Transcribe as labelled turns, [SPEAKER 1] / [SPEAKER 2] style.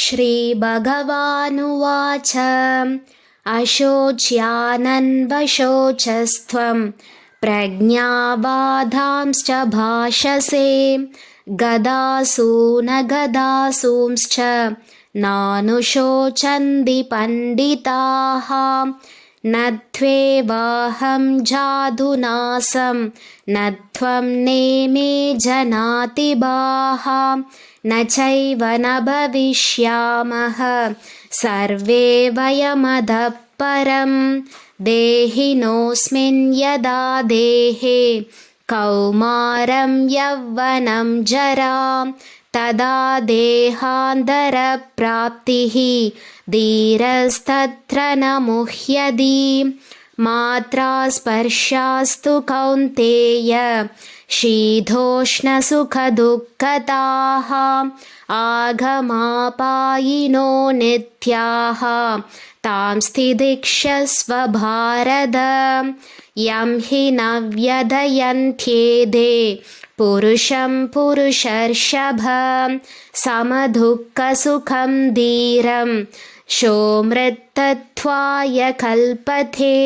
[SPEAKER 1] श्रीभगवानुवाच अशोच्यानन्वशोचस्त्वं प्रज्ञावादांश्च भाषसे गदासूनगदासूंश्च नानुशोचन्ति पण्डिताः न त्वेवाहं जाधुनासं न त्वं नेमे जनातिबाः न चैव न भविष्यामः सर्वे वयमधः परं देहिनोऽस्मिन् यदा देहे कौमारं यौवनं जरा तदा देहान्तरप्राप्तिः धीरस्तत्र न मुह्यति मात्रा स्पर्शास्तु कौन्तेय शीतोष्णसुखदुःखदाः आगमापायिनो नित्याः तां स्थितिक्षस्व भारत यं हि न व्यधयन्त्येते पुरुषं पुरुषर्षभ समदुःखसुखं धीरं शोमृतत्वाय कल्पते।